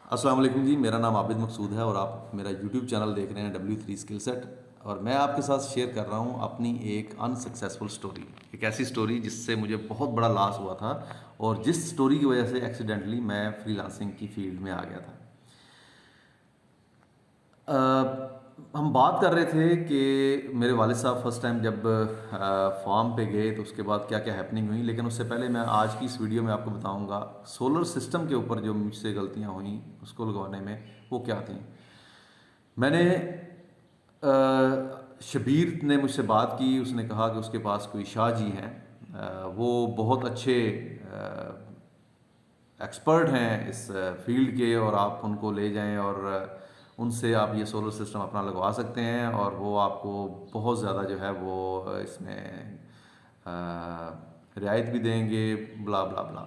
अस्सलाम वालेकुम जी, मेरा नाम आबिद मकसूद है और आप मेरा यूट्यूब चैनल देख रहे हैं W3 स्किल सेट। और मैं आपके साथ शेयर कर रहा हूँ अपनी एक अनसक्सेसफुल स्टोरी, एक ऐसी स्टोरी जिससे मुझे बहुत बड़ा लॉस हुआ था और जिस स्टोरी की वजह से एक्सीडेंटली मैं फ्रीलांसिंग की फील्ड में आ गया था। हम बात कर रहे थे कि मेरे वालिद साहब फर्स्ट टाइम जब फार्म पे गए तो उसके बाद क्या क्या हैपनिंग हुई, लेकिन उससे पहले मैं आज की इस वीडियो में आपको बताऊंगा सोलर सिस्टम के ऊपर जो मुझसे गलतियां हुई उसको लगवाने में वो क्या थी। मैंने शबीर ने मुझसे बात की, उसने कहा कि उसके पास कोई शाह जी हैं, वो बहुत अच्छे एक्सपर्ट हैं इस फील्ड के और आप उनको ले जाएं और उनसे आप ये सोलर सिस्टम अपना लगवा सकते हैं और वो आपको बहुत ज़्यादा जो है वो इसमें रियायत भी देंगे, ब्ला ब्ला ब्ला।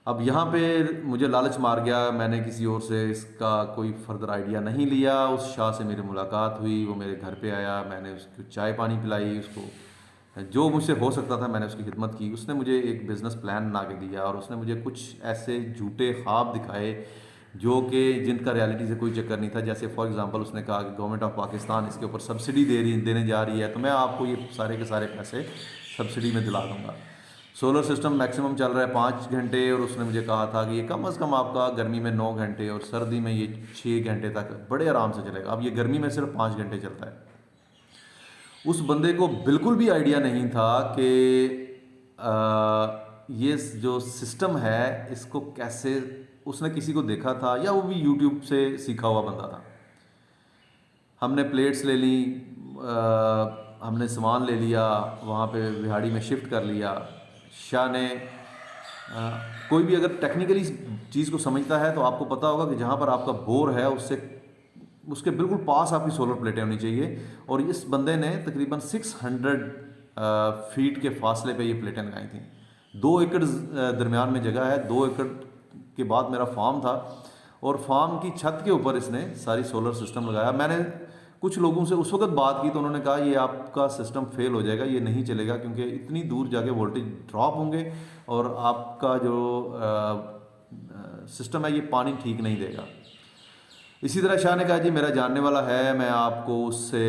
अब यहाँ पे मुझे लालच मार गया, मैंने किसी और से इसका कोई फर्दर आइडिया नहीं लिया। उस शाह से मेरी मुलाकात हुई, वो मेरे घर पे आया, मैंने उसको चाय पानी पिलाई, उसको जो मुझसे हो सकता था मैंने उसकी खिदमत की। उसने मुझे एक बिज़नेस प्लान बना के दिया और उसने मुझे कुछ ऐसे झूठे ख्वाब दिखाए जो कि जिनका रियलिटी से कोई चक्कर नहीं था। जैसे फॉर एग्जांपल उसने कहा कि गवर्नमेंट ऑफ पाकिस्तान इसके ऊपर सब्सिडी देने जा रही है, तो मैं आपको ये सारे के सारे पैसे सब्सिडी में दिला दूंगा। सोलर सिस्टम मैक्सिमम चल रहा है 5 घंटे और उसने मुझे कहा था कि ये कम से कम आपका गर्मी में 9 घंटे और सर्दी में ये 6 घंटे तक बड़े आराम से चलेगा। अब ये गर्मी में सिर्फ 5 घंटे चलता है। उस बंदे को बिल्कुल भी आइडिया नहीं था कि ये जो सिस्टम है इसको कैसे, उसने किसी को देखा था या वो भी यूट्यूब से सीखा हुआ बंदा था। हमने प्लेट्स ले ली, हमने सामान ले लिया, वहाँ पे विहाड़ी में शिफ्ट कर लिया। शाह ने कोई भी अगर टेक्निकली चीज़ को समझता है तो आपको पता होगा कि जहाँ पर आपका बोर है उससे उसके बिल्कुल पास आपकी सोलर प्लेटें होनी चाहिए। और इस बंदे ने तकरीबन 600 फीट के फासले पे ये प्लेटें लगाई थी। 2 एकड़ दरमियान में जगह है, 2 एकड़ के बाद मेरा फार्म था और फार्म की छत के ऊपर इसने सारी सोलर सिस्टम लगाया। मैंने कुछ लोगों से उस वक्त बात की तो उन्होंने कहा ये आपका सिस्टम फेल हो जाएगा, ये नहीं चलेगा क्योंकि इतनी दूर जाके वोल्टेज ड्रॉप होंगे और आपका जो सिस्टम है ये पानी ठीक नहीं देगा। इसी तरह शाह ने कहा जी मेरा जानने वाला है, मैं आपको उससे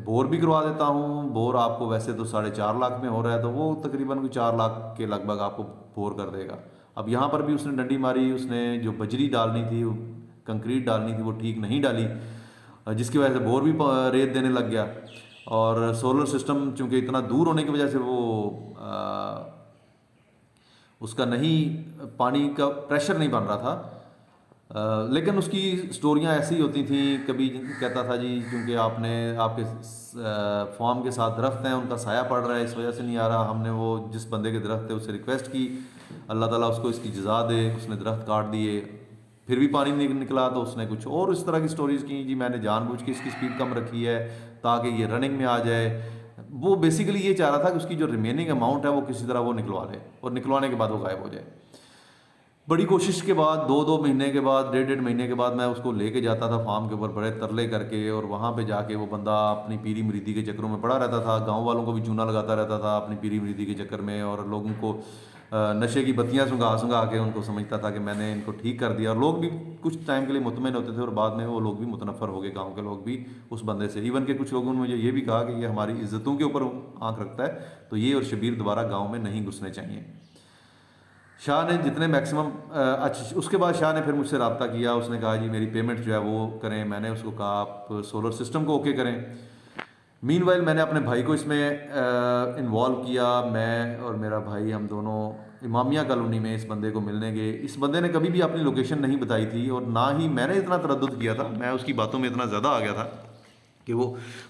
बोर भी करवा देता हूँ। बोर आपको वैसे तो 4.5 लाख में हो रहा है, तो वो तकरीबन कोई 4 लाख के लगभग आपको बोर कर देगा। अब यहाँ पर भी उसने डंडी मारी, उसने जो बजरी डालनी थी, कंक्रीट डालनी थी, वो ठीक नहीं डाली, जिसकी वजह से बोर भी रेत देने लग गया। और सोलर सिस्टम चूँकि इतना दूर होने की वजह से वो उसका नहीं, पानी का प्रेशर नहीं बन रहा था। लेकिन उसकी स्टोरियाँ ऐसी होती थी, कभी कहता था जी क्योंकि आपने आपके फॉर्म के साथ दरख्त हैं उनका साया पड़ रहा है इस वजह से नहीं आ रहा। हमने वो जिस बंदे के दरख्त थे उससे रिक्वेस्ट की, अल्लाह ताला उसको इसकी जज़ा दे, उसने दरख्त काट दिए, फिर भी पानी नहीं निकला तो उसने कुछ और इस तरह की स्टोरीज़ की जी मैंने जानबूझ के इसकी स्पीड कम रखी है ताकि ये रनिंग में आ जाए। वो बेसिकली ये चाह रहा था कि उसकी जो रिमेनिंग अमाउंट है वो किसी तरह वो निकलवा ले और निकलवाने के बाद वो गायब हो जाए। बड़ी कोशिश के बाद 2-2 महीने के बाद, 1.5-1.5 महीने के बाद मैं उसको लेके जाता था फार्म के ऊपर बड़े तरले करके, और वहाँ पे जाके वो बंदा अपनी पीरी मुरीदी के चक्करों में पड़ा रहता था। गांव वालों को भी चूना लगाता रहता था अपनी पीरी मुरीदी के चक्कर में, और लोगों को नशे की बत्तियाँ सुंघा सुंघा के उनको समझता था कि मैंने इनको ठीक कर दिया। और लोग भी कुछ टाइम के लिए मुतमिन होते थे और बाद में वो लोग भी मुतनफ़र हो गए, गाँव के लोग भी उस बंदे से। इवन के कुछ लोगों ने मुझे ये भी कहा कि ये हमारी इज्जतों के ऊपर आँख रखता है, तो ये और शबीर दोबारा गाँव में नहीं घुसने चाहिए। शाह ने जितने मैक्सिमम अच्छा, उसके बाद शाह ने फिर मुझसे रब्ता किया, उसने कहा जी मेरी पेमेंट जो है वो करें। मैंने उसको कहा आप सोलर सिस्टम को ओके करें। मीनवाइल मैंने अपने भाई को इसमें इन्वॉल्व किया। मैं और मेरा भाई हम दोनों इमामिया कॉलोनी में इस बंदे को मिलने गए। इस बंदे ने कभी भी अपनी लोकेशन नहीं बताई थी और ना ही मैंने इतना तरद्दुद किया था। मैं उसकी बातों में इतना ज़्यादा आ गया था कि वो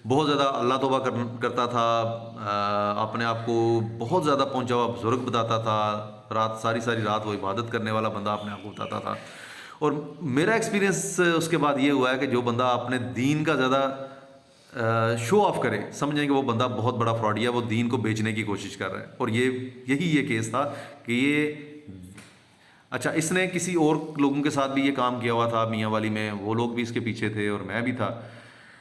बहुत ज़्यादा अल्लाह तौबा करता था, अपने आप को बहुत ज़्यादा पहुंचा हुआ बुजुर्ग बताता था। रात सारी सारी रात वो इबादत करने वाला बंदा अपने आप को बताता था। और मेरा एक्सपीरियंस उसके बाद ये हुआ है कि जो बंदा अपने दीन का ज़्यादा शो ऑफ करे, समझें कि वो बंदा बहुत बड़ा फ्रॉडिया, वो दीन को बेचने की कोशिश कर रहा है। और यही केस था कि ये अच्छा, इसने किसी और लोगों के साथ भी ये काम किया हुआ था मियाँ वाली में, वो लोग भी इसके पीछे थे और मैं भी था।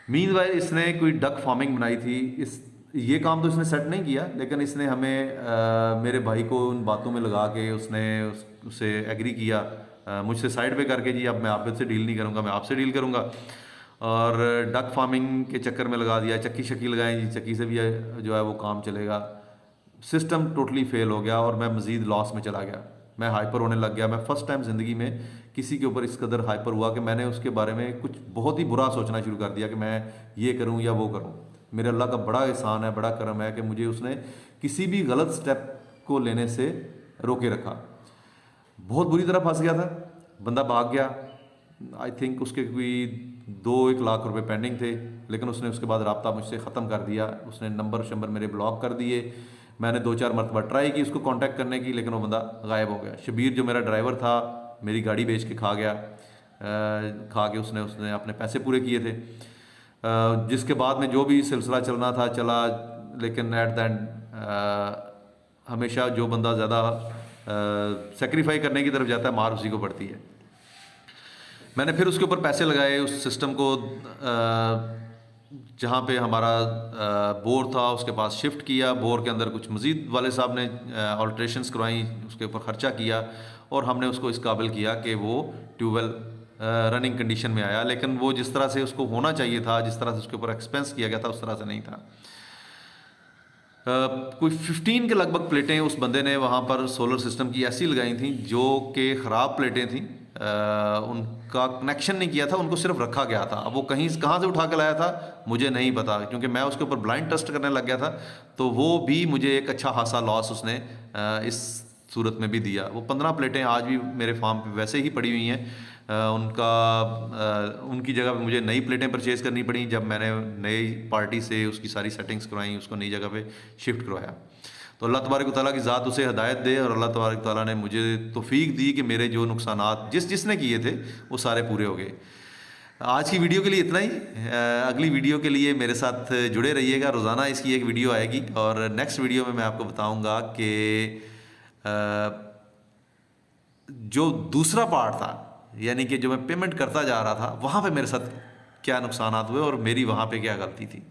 मीनवाइल इसने कोई डक फार्मिंग बनाई थी। इस ये काम तो इसने सेट नहीं किया, लेकिन इसने हमें मेरे भाई को उन बातों में लगा के उसने उससे एग्री किया मुझसे साइड पे करके जी अब मैं आपसे डील नहीं करूँगा, मैं आपसे डील करूँगा। और डक फार्मिंग के चक्कर में लगा दिया, चक्की शक्की लगाएं जी, चक्की से भी जो है वो काम चलेगा। सिस्टम टोटली फेल हो गया और मैं मज़ीद लॉस में चला गया, मैं हाइपर होने लग गया। मैं फ़र्स्ट टाइम ज़िंदगी में किसी के ऊपर इस कदर हाइपर हुआ कि मैंने उसके बारे में कुछ बहुत ही बुरा सोचना शुरू कर दिया कि मैं ये करूं या वो करूं। मेरे अल्लाह का बड़ा एहसान है, बड़ा करम है कि मुझे उसने किसी भी गलत स्टेप को लेने से रोके रखा। बहुत बुरी तरह फंस गया था, बंदा भाग गया। आई थिंक उसके कोई 2-1 लाख रुपए पेंडिंग थे, लेकिन उसने उसके बाद रब्ता मुझसे ख़त्म कर दिया। उसने नंबर मेरे ब्लॉक कर दिए। मैंने 2-4 मरतबा ट्राई की उसको कांटेक्ट करने की, लेकिन वो बंदा गायब हो गया। शबीर जो मेरा ड्राइवर था, मेरी गाड़ी बेच के खा गया। खा के उसने अपने पैसे पूरे किए थे। जिसके बाद में जो भी सिलसिला चलना था चला, लेकिन एट द एंड हमेशा जो बंदा ज़्यादा सेक्रीफाई करने की तरफ जाता है, मार उसी को पड़ती है। मैंने फिर उसके ऊपर पैसे लगाए, उस सिस्टम को जहाँ पे हमारा बोर था उसके पास शिफ्ट किया। बोर के अंदर कुछ मज़ीद वाले साहब ने ऑल्ट्रेशंस करवाई, उसके ऊपर ख़र्चा किया और हमने उसको इस काबिल किया कि वो ट्यूबवेल रनिंग कंडीशन में आया। लेकिन वो जिस तरह से उसको होना चाहिए था, जिस तरह से उसके ऊपर एक्सपेंस किया गया था, उस तरह से नहीं था। कोई 15 के लगभग प्लेटें उस बंदे ने वहाँ पर सोलर सिस्टम की ऐसी लगाई थी जो कि ख़राब प्लेटें थीं। उनका कनेक्शन नहीं किया था, उनको सिर्फ रखा गया था। अब वो कहाँ से उठा के लाया था मुझे नहीं पता, क्योंकि मैं उसके ऊपर ब्लाइंड ट्रस्ट करने लग गया था। तो वो भी मुझे एक अच्छा खासा लॉस उसने इस सूरत में भी दिया। वो 15 प्लेटें आज भी मेरे फार्म पे वैसे ही पड़ी हुई हैं। उनकी जगह पे मुझे नई प्लेटें परचेज़ करनी पड़ी जब मैंने नई पार्टी से उसकी सारी सेटिंग्स करवाई, उसको नई जगह पे शिफ्ट करवाया। तो अल्लाह तबारक व तआला की ज़ात उसे हिदायत दे, और अल्लाह तबारक व तआला ने मुझे तौफीक दी कि मेरे जो नुकसानात जिसने किए थे वो सारे पूरे हो गए। आज की वीडियो के लिए इतना ही। अगली वीडियो के लिए मेरे साथ जुड़े रहिएगा। रोज़ाना इसकी एक वीडियो आएगी और नेक्स्ट वीडियो में मैं आपको बताऊँगा कि जो दूसरा पार्ट था, यानी कि जो मैं पेमेंट करता जा रहा था, वहाँ पे मेरे साथ क्या नुकसानात हुए और मेरी वहाँ पे क्या गलती थी।